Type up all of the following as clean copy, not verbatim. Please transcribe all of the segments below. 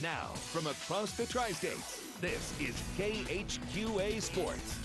Now, from across the tri-states, this is KHQA Sports.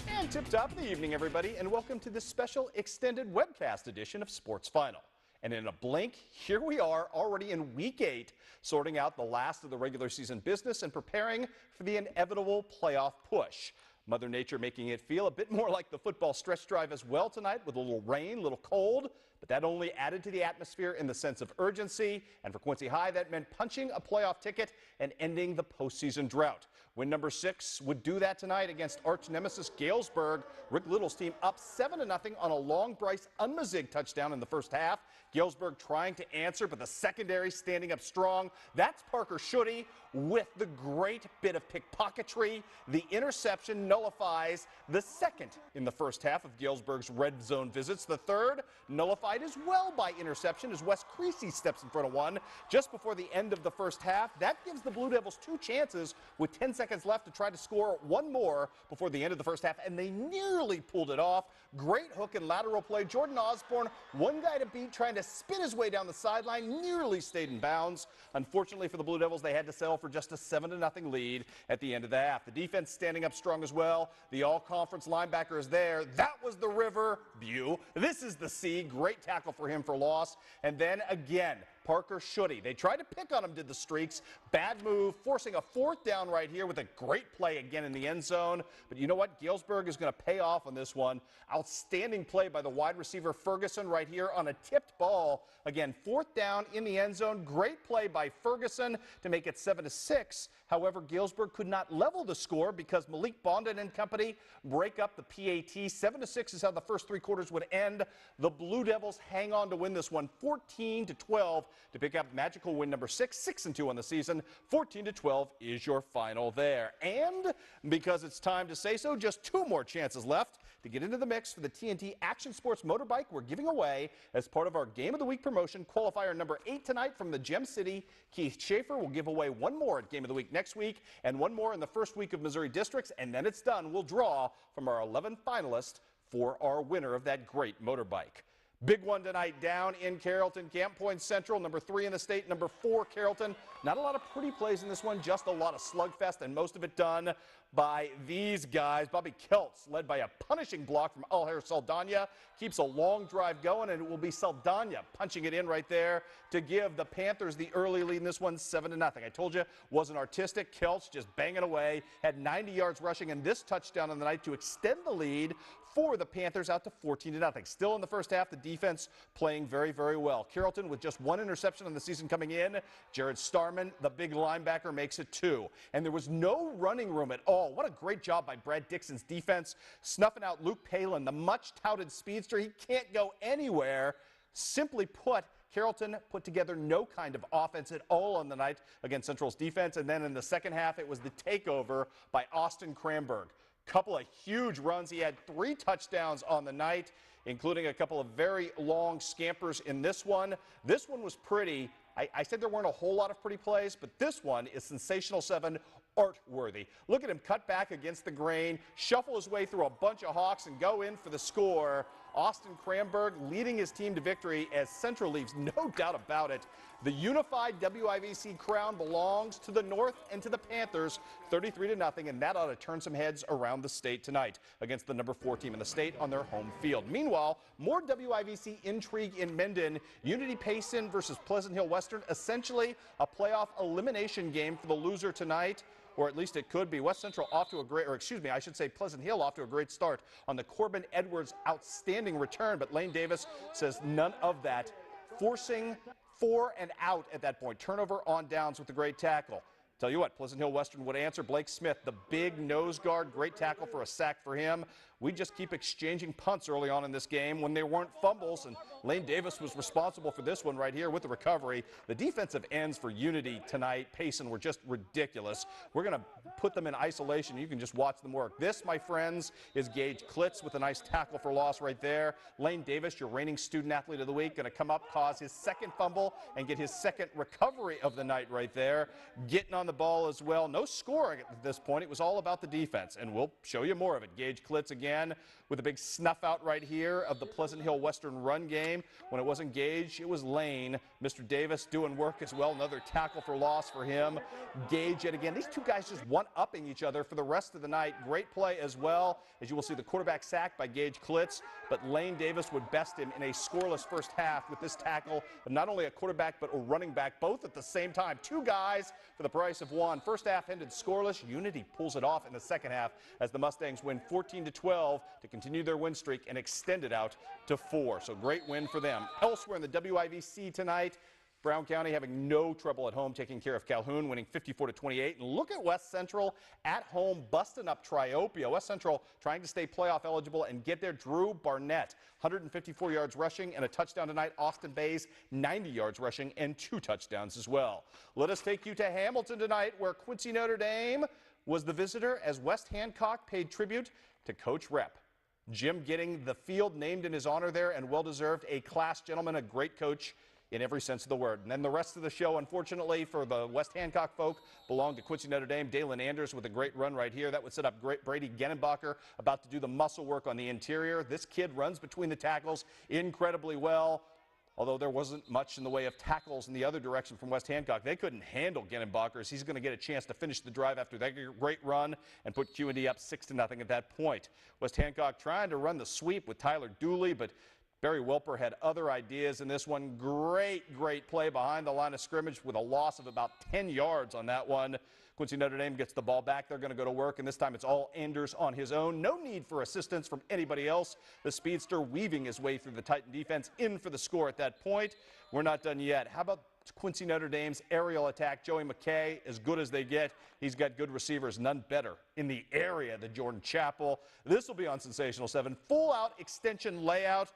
And tip-top of the evening, everybody, and welcome to this special extended webcast edition of Sports Final. And in a blink, here we are already in Week 8, sorting out the last of the regular season business and preparing for the inevitable playoff push. Mother Nature making it feel a bit more like the football stretch drive as well tonight, with a little rain, a little cold, but that only added to the atmosphere in the sense of urgency. And for Quincy High, that meant punching a playoff ticket and ending the postseason drought. Win number 6 would do that tonight against arch nemesis Galesburg. Rick Little's team up 7-0 on a long Bryce Unmazig touchdown in the first half. Galesburg trying to answer, but the secondary standing up strong. That's Parker Schutte with the great bit of pickpocketry. The interception nullifies the second in the first half of Galesburg's red zone visits. The third nullified as well by interception as Wes Creasy steps in front of one just before the end of the first half. That gives the Blue Devils 2 chances with 10 seconds left to try to score one more before the end of the first half, and they nearly pulled it off. Great hook and lateral play. Jordan Osborne, one guy to beat, trying to spin his way down the sideline, nearly stayed in bounds. Unfortunately for the Blue Devils, they had to settle for just a 7-0 lead at the end of the half. The defense standing up strong as well. The all-conference linebacker is there. That was the river view. This is the sea. Great tackle for him for loss. And then again, Parker Schutte. They tried to pick on him, did the Streaks. Bad move, forcing a 4th down right here with a great play again in the end zone. But you know what? Galesburg is going to pay off on this one. Outstanding play by the wide receiver Ferguson right here on a tipped ball. Again, 4th down in the end zone. Great play by Ferguson to make it 7-6. However, Galesburg could not level the score because Malik Bondon and company break up the PAT. 7-6 is how the first 3 quarters would end. The Blue Devils hang on to win this one 14-12 to pick up magical win number 6, 6-2 on the season. 14-12 is your final there. And because it's time to say so, just 2 more chances left to get into the mix for the TNT Action Sports Motorbike we're giving away as part of our Game of the Week promotion. Qualifier number 8 tonight from the Gem City. Keith Schaeffer will give away 1 more at Game of the Week next week and 1 more in the first week of Missouri Districts, and then it's done. We'll draw from our 11 finalists for our winner of that great motorbike. Big one tonight down in Carrollton. Camp Point Central, number 3 in the state, number 4 Carrollton. Not a lot of pretty plays in this one, just a lot of slugfest, and most of it done by these guys. Bobby Keltz, led by a punishing block from Alher Saldana, keeps a long drive going, and it will be Saldana punching it in right there to give the Panthers the early lead in this one, 7-0. I told you, wasn't artistic. Keltz just banging away, had 90 yards rushing, and this touchdown on the night to extend the lead for the Panthers out to 14-0. Still in the first half, the defense playing very, very well. Carrollton with just 1 interception on the season coming in. Jared Starman, the big linebacker, makes it 2. And there was no running room at all. What a great job by Brad Dixon's defense, snuffing out Luke Palin, the much-touted speedster. He can't go anywhere. Simply put, Carrollton put together no kind of offense at all on the night against Central's defense. And then in the second half, it was the takeover by Austin Cranberg. Couple of huge runs. He had 3 touchdowns on the night, including a couple of very long scampers in this one. This one was pretty. I said there weren't a whole lot of pretty plays, but this one is sensational 7, art-worthy. Look at him cut back against the grain, shuffle his way through a bunch of Hawks, and go in for the score. Austin Cranberg leading his team to victory as Central leaves, no doubt about it. The unified WIVC crown belongs to the North and to the Panthers, 33-0, and that ought to turn some heads around the state tonight against the number 4 team in the state on their home field. Meanwhile, more WIVC intrigue in Menden. Unity Payson versus Pleasant Hill Western, essentially a playoff elimination game for the loser tonight. Or at least it could be. West Central off to a great, or excuse me, I should say Pleasant Hill off to a great start on the Corbin Edwards outstanding return, but Lane Davis says none of that. Forcing 4 and out at that point. Turnover on downs with the great tackle. Tell you what, Pleasant Hill Western would answer. Blake Smith, the big nose guard, great tackle for a sack for him. We just keep exchanging punts early on in this game when there weren't fumbles, and Lane Davis was responsible for this one right here with the recovery. The defensive ends for Unity tonight, Payson, were just ridiculous. We're going to put them in isolation. You can just watch them work. This, my friends, is Gage Klitz with a nice tackle for loss right there. Lane Davis, your reigning student athlete of the week, going to come up, cause his 2nd fumble, and get his 2nd recovery of the night right there. Getting on the ball as well. No scoring at this point. It was all about the defense, and we'll show you more of it. Gage Klitz again with a big snuff out right here of the Pleasant Hill Western run game. When it wasn't Gage, it was Lane Mr. Davis doing work as well. Another tackle for loss for him. Gage yet again. These two guys just one-upping each other for the rest of the night. Great play as well. As you will see, the quarterback sacked by Gage Klitz, but Lane Davis would best him in a scoreless first half with this tackle of not only a quarterback but a running back, both at the same time. Two guys for the price of one. First half ended scoreless. Unity pulls it off in the second half as the Mustangs win 14-12 to continue their win streak and extend it out to 4. So great win for them. Elsewhere in the WIVC tonight, Brown County having no trouble at home taking care of Calhoun, winning 54-28. And look at West Central at home busting up Triopia. West Central trying to stay playoff eligible and get there. Drew Barnett, 154 yards rushing and a touchdown tonight. Austin Bays, 90 yards rushing and 2 touchdowns as well. Let us take you to Hamilton tonight, where Quincy Notre Dame was the visitor as West Hancock paid tribute to Coach Rep. Jim getting the field named in his honor there, and well-deserved. A class gentleman, a great coach in every sense of the word. And then the rest of the show, unfortunately for the West Hancock folk, belonged to Quincy Notre Dame. Dalen Anders with a great run right here. That would set up great Brady Genenbacher about to do the muscle work on the interior. This kid runs between the tackles incredibly well. Although there wasn't much in the way of tackles in the other direction from West Hancock. They couldn't handle Genenbacher, as he's going to get a chance to finish the drive after that great run and put QD up 6-0 at that point. West Hancock trying to run the sweep with Tyler Dooley, but Barry Welper had other ideas in this one. Great play behind the line of scrimmage with a loss of about 10 yards on that one. Quincy Notre Dame gets the ball back. They're going to go to work, and this time it's all Anders on his own. No need for assistance from anybody else. The speedster weaving his way through the Titan defense in for the score at that point. We're not done yet. How about Quincy Notre Dame's aerial attack? Joey McKay, as good as they get. He's got good receivers, none better in the area than Jordan Chappell. This will be on Sensational 7. Full-out extension layout.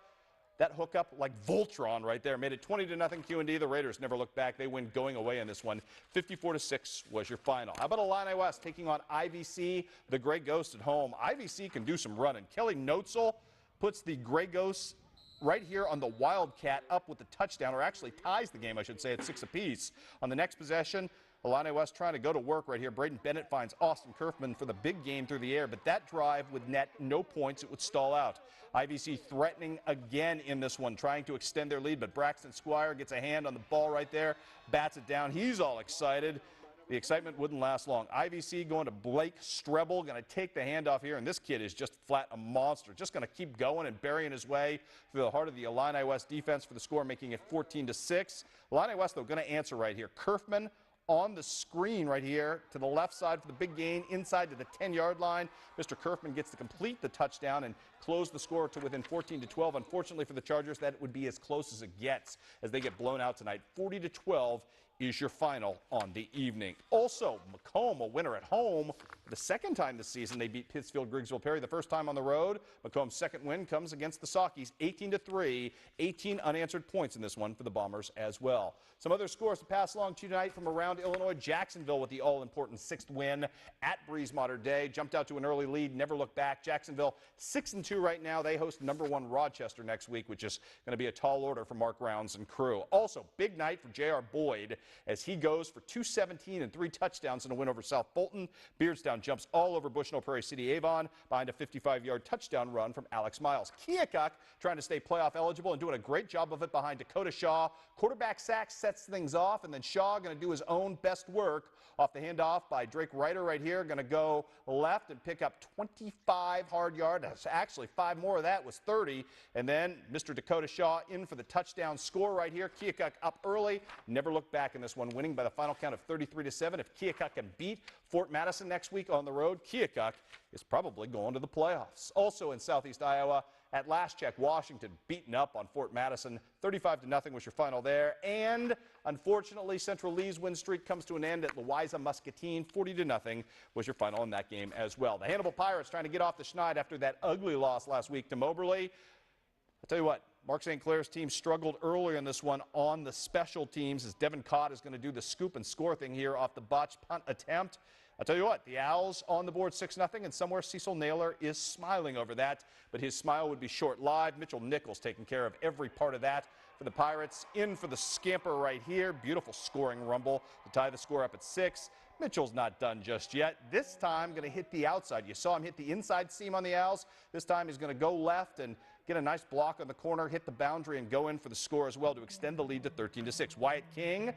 That hookup like Voltron right there made it 20-0 Q&D. The Raiders never looked back. They win going away in this one. 54-6 was your final. How about Illini West taking on IVC, the Gray Ghost at home? IVC can do some running. Kelly Notzel puts the Gray Ghost right here on the Wildcat up with the touchdown, or actually ties the game, I should say, at 6 apiece. On the next possession, Illini West trying to go to work right here. Braden Bennett finds Austin Kerfman for the big game through the air, but that drive would net no points. It would stall out. IVC threatening again in this one, trying to extend their lead, but Braxton Schuyler gets a hand on the ball right there, bats it down. He's all excited. The excitement wouldn't last long. IVC going to Blake Strebel, going to take the handoff here, and this kid is just flat a monster. Just going to keep going and burying his way through the heart of the Illini West defense for the score, making it 14-6. Illini West, though, going to answer right here. Kerfman on the screen right here to the left side for the big gain inside to the 10-yard line. Mr. Kerfman gets to complete the touchdown and close the score to within 14-12. Unfortunately for the Chargers, that would be as close as it gets as they get blown out tonight. 40-12 is your final on the evening. Also, Macomb, a winner at home. The second time this season they beat Pittsfield Griggsville Perry. The first time on the road. Macomb's second win comes against the Saukeys, 18-3. 18 unanswered points in this one for the Bombers as well. Some other scores to pass along to you tonight from around Illinois. Jacksonville with the all-important 6th win at Breeze Mater Day. Jumped out to an early lead, never looked back. Jacksonville 6-2 right now. They host #1 Rochester next week, which is going to be a tall order for Mark Rounds and crew. Also, big night for J.R. Boyd as he goes for 217 and 3 touchdowns in a win over South Bolton. Beardstown jumps all over Bushnell Prairie City Avon behind a 55-yard touchdown run from Alex Miles. Keokuk trying to stay playoff eligible and doing a great job of it behind Dakota Shaw. Quarterback sack sets things off, and then Shaw going to do his own best work off the handoff by Drake Ryder right here. Going to go left and pick up 25 hard yards. Actually, 5 more of that was 30. And then Mr. Dakota Shaw in for the touchdown score right here. Keokuk up early. Never looked back in this one, winning by the final count of 33-7. If Keokuk can beat Fort Madison next week on the road, Keokuk is probably going to the playoffs. Also in Southeast Iowa, at last check, Washington beaten up on Fort Madison. 35-0 was your final there. And unfortunately, Central Lee's win streak comes to an end at Louisa Muscatine. 40-0 was your final in that game as well. The Hannibal Pirates trying to get off the schneid after that ugly loss last week to Moberly. I'll tell you what, Mark St. Clair's team struggled earlier in this one on the special teams as Devin Cott is going to do the scoop and score thing here off the botched punt attempt. I'll tell you what, the Owls on the board 6-0, and somewhere Cecil Naylor is smiling over that, but his smile would be short-lived. Mitchell Nichols taking care of every part of that for the Pirates. In for the scamper right here. Beautiful scoring rumble to tie the score up at 6. Mitchell's not done just yet. This time going to hit the outside. You saw him hit the inside seam on the Owls. This time he's going to go left and get a nice block on the corner, hit the boundary, and go in for the score as well to extend the lead to 13-6. Wyatt King,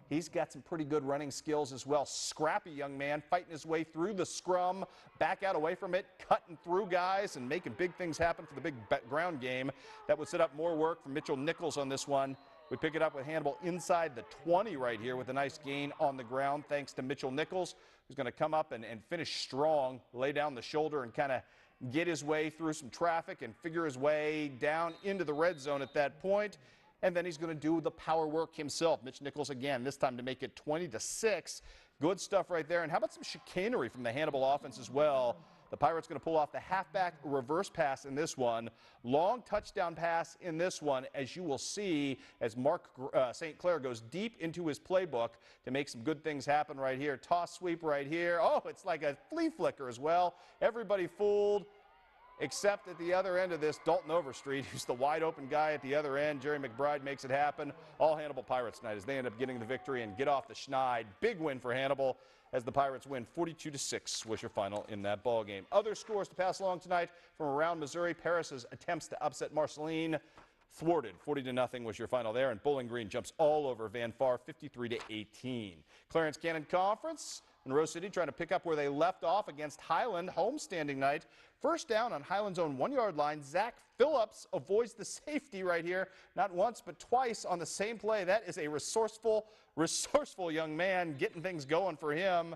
he's got some pretty good running skills as well. Scrappy young man, fighting his way through the scrum, back out away from it, cutting through guys and making big things happen for the big ground game. That would set up more work for Mitchell Nichols on this one. We pick it up with Hannibal inside the 20 right here with a nice gain on the ground thanks to Mitchell Nichols, who's going to come up and finish strong, lay down the shoulder and kind of get his way through some traffic and figure his way down into the red zone at that point. And then he's going to do the power work himself. Mitch Nichols again, this time to make it 20-6. Good stuff right there. And how about some chicanery from the Hannibal offense as well? The Pirates going to pull off the halfback reverse pass in this one. Long touchdown pass in this one, as you will see as Mark St. Clair goes deep into his playbook to make some good things happen right here. Toss sweep right here. Oh, it's like a flea flicker as well. Everybody fooled. Except at the other end of this, Dalton Overstreet, who's the wide open guy at the other end. Jerry McBride makes it happen. All Hannibal Pirates tonight as they end up getting the victory and get off the schneid. Big win for Hannibal as the Pirates win 42-6 was your final in that ball game. Other scores to pass along tonight from around Missouri. Paris's attempts to upset Marceline thwarted. 40-0 was your final there, and Bowling Green jumps all over Van Far 53-18. Clarence Cannon Conference. Monroe City trying to pick up where they left off against Highland. Homestanding night. First down on Highland's own 1-yard line. Zach Phillips avoids the safety right here. Not once, but twice on the same play. That is a resourceful young man getting things going for him.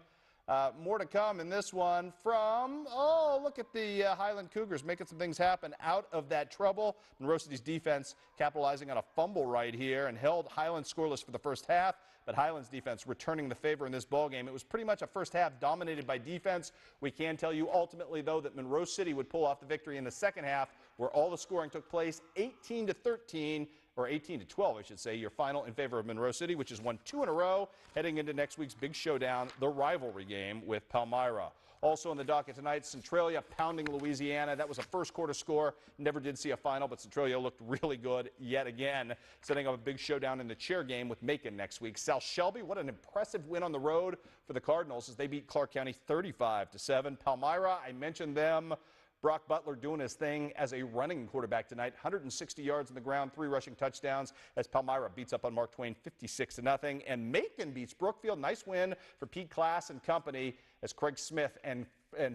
More to come in this one from, oh, look at the Highland Cougars making some things happen out of that trouble. Monroe City's defense capitalizing on a fumble right here and held Highland scoreless for the first half. But Highland's defense returning the favor in this ball game. It was pretty much a first half dominated by defense. We can tell you ultimately, though, that Monroe City would pull off the victory in the second half where all the scoring took place. 18-13, or 18-12, I should say, your final in favor of Monroe City, which has won 2 in a row, heading into next week's big showdown, the rivalry game with Palmyra. Also on the docket tonight, Centralia pounding Louisiana. That was a first quarter score. Never did see a final, but Centralia looked really good yet again, setting up a big showdown in the chair game with Macon next week. South Shelby, what an impressive win on the road for the Cardinals as they beat Clark County 35-7. Palmyra, I mentioned them. Brock Butler doing his thing as a running quarterback tonight. 160 yards on the ground, 3 rushing touchdowns as Palmyra beats up on Mark Twain 56-0. And Macon beats Brookfield. Nice win for Pete Class and company as Craig Smith and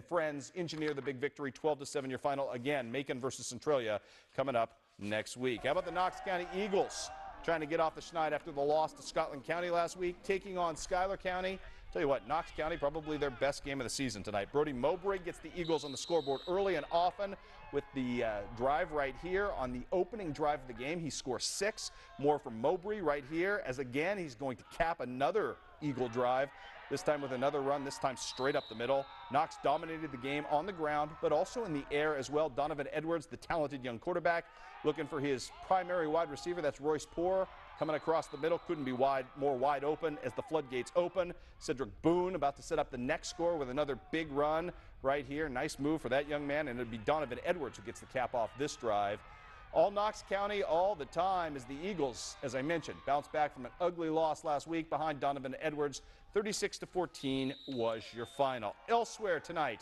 friends engineer the big victory. 12-7 your final. Again, Macon versus Centralia coming up next week. How about the Knox County Eagles trying to get off the schneid after the loss to Scotland County last week, taking on Schuyler County. Tell you what, Knox County, probably their best game of the season tonight. Brody Mowbray gets the Eagles on the scoreboard early and often with the drive right here on the opening drive of the game. He scores 6. More from Mowbray right here as again he's going to cap another Eagle drive. This time with another run, this time straight up the middle. Knox dominated the game on the ground, but also in the air as well. Donovan Edwards, the talented young quarterback, looking for his primary wide receiver. That's Royce Poor. Coming across the middle, couldn't be more wide open as the floodgates open. Cedric Boone about to set up the next score with another big run right here. Nice move for that young man, and it'll be Donovan Edwards who gets the cap off this drive. All Knox County all the time as the Eagles, as I mentioned, bounced back from an ugly loss last week behind Donovan Edwards. 36-14 was your final. Elsewhere tonight,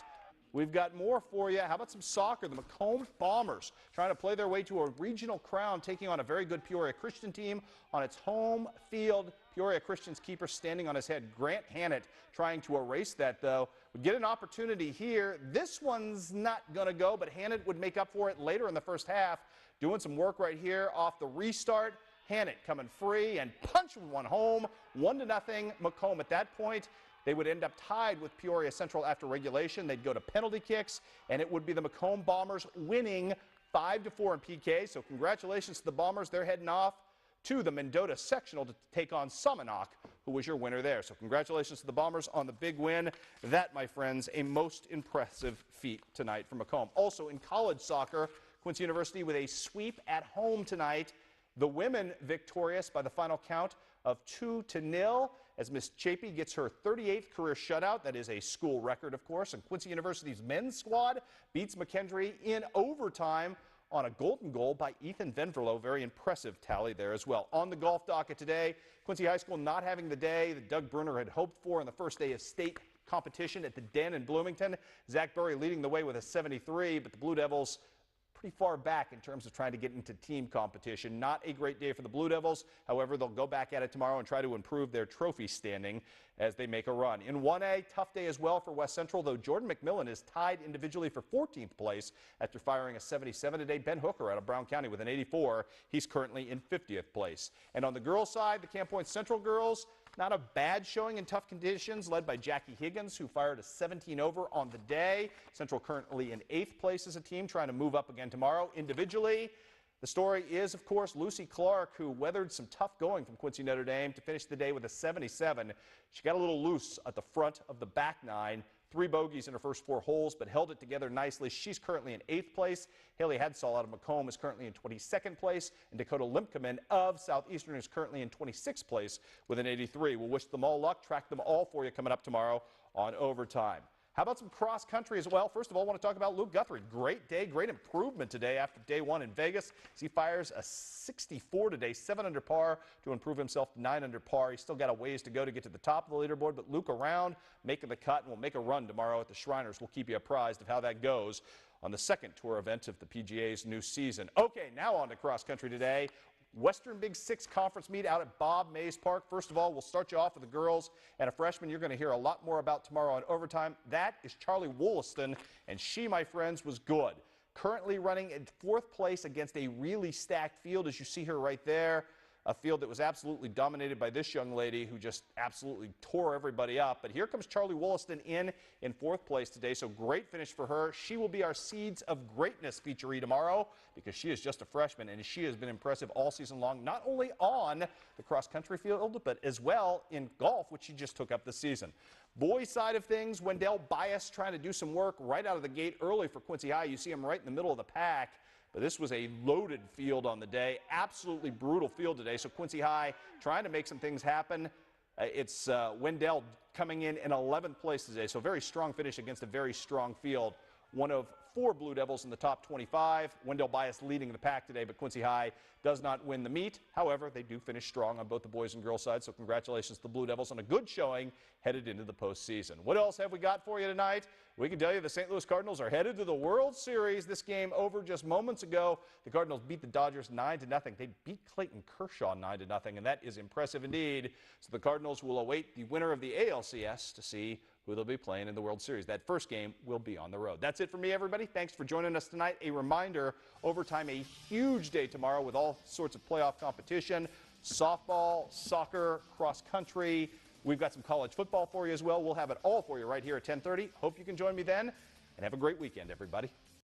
we've got more for you. How about some soccer? The Macomb Bombers trying to play their way to a regional crown, taking on a very good Peoria Christian team on its home field. Peoria Christian's keeper standing on his head. Grant Hannett trying to erase that, though. Would get an opportunity here. This one's not going to go, but Hannett would make up for it later in the first half. Doing some work right here off the restart. Hannett coming free and punching one home. 1-0 Macomb. At that point, they would end up tied with Peoria Central after regulation. They'd go to penalty kicks, and it would be the Macomb Bombers winning 5-4 in PK. So congratulations to the Bombers. They're heading off to the Mendota Sectional to take on Somonauk, who was your winner there. So congratulations to the Bombers on the big win. That, my friends, a most impressive feat tonight for Macomb. Also in college soccer, Quincy University with a sweep at home tonight. The women victorious by the final count of 2-0 as Miss Chapey gets her 38th career shutout. That is a school record, of course. And Quincy University's men's squad beats McKendree in overtime on a golden goal by Ethan Venverlo. Very impressive tally there as well. On the golf docket today, Quincy High School not having the day that Doug Bruner had hoped for on the first day of state competition at the Den in Bloomington. Zach Burry leading the way with a 73, but the Blue Devils pretty far back in terms of trying to get into team competition. Not a great day for the Blue Devils. However, they'll go back at it tomorrow and try to improve their trophy standing as they make a run. In 1A, tough day as well for West Central, though Jordan McMillan is tied individually for 14th place after firing a 77 today. Ben Hooker out of Brown County with an 84. He's currently in 50th place. And on the girls' side, the Camp Point Central girls, not a bad showing in tough conditions, led by Jackie Higgins, who fired a 17 over on the day. Central currently in 8th place as a team, trying to move up again tomorrow. Individually, the story is, of course, Lucy Clark, who weathered some tough going from Quincy Notre Dame to finish the day with a 77. She got a little loose at the front of the back nine. 3 bogeys in her first 4 holes, but held it together nicely. She's currently in 8th place. Haley Hadsall out of Macomb is currently in 22nd place. And Dakota Limpkeman of Southeastern is currently in 26th place with an 83. We'll wish them all luck, track them all for you coming up tomorrow on Overtime. How about some cross country as well? First of all, I want to talk about Luke Guthrie. Great day, great improvement today after day 1 in Vegas. As he fires a 64 today, 7 under par to improve himself to 9 under par. He's still got a ways to go to get to the top of the leaderboard, but Luke around, making the cut, and will make a run tomorrow at the Shriners. We'll keep you apprised of how that goes on the second tour event of the PGA's new season. Okay, now on to cross country today. Western Big Six Conference meet out at Bob Mays Park. First of all, we'll start you off with the girls and a freshman you're going to hear a lot more about tomorrow on Overtime. That is Charlie Wollaston, and she, my friends, was good. Currently running in 4th place against a really stacked field, as you see her right there. A field that was absolutely dominated by this young lady who just absolutely tore everybody up. But here comes Charlie Wollaston in 4th place today, so great finish for her. She will be our Seeds of Greatness featuree tomorrow because she is just a freshman, and she has been impressive all season long, not only on the cross-country field, but as well in golf, which she just took up this season. Boys' side of things, Wendell Bias trying to do some work right out of the gate early for Quincy High. You see him right in the middle of the pack. But this was a loaded field on the day, absolutely brutal field today. So Quincy High trying to make some things happen. It's Wendell coming in 11th place today. So very strong finish against a very strong field. One of 4 Blue Devils in the top 25. Wendell Bias leading the pack today, but Quincy High does not win the meet. However, they do finish strong on both the boys and girls side, so congratulations to the Blue Devils on a good showing headed into the postseason. What else have we got for you tonight? We can tell you the St. Louis Cardinals are headed to the World Series. This game over just moments ago. The Cardinals beat the Dodgers 9-0. They beat Clayton Kershaw 9-0, and that is impressive indeed. So the Cardinals will await the winner of the ALCS to see who they'll be playing in the World Series. That first game will be on the road. That's it for me, everybody. Thanks for joining us tonight. A reminder, Overtime, a huge day tomorrow with all sorts of playoff competition, softball, soccer, cross country. We've got some college football for you as well. We'll have it all for you right here at 10:30. Hope you can join me then, and have a great weekend, everybody.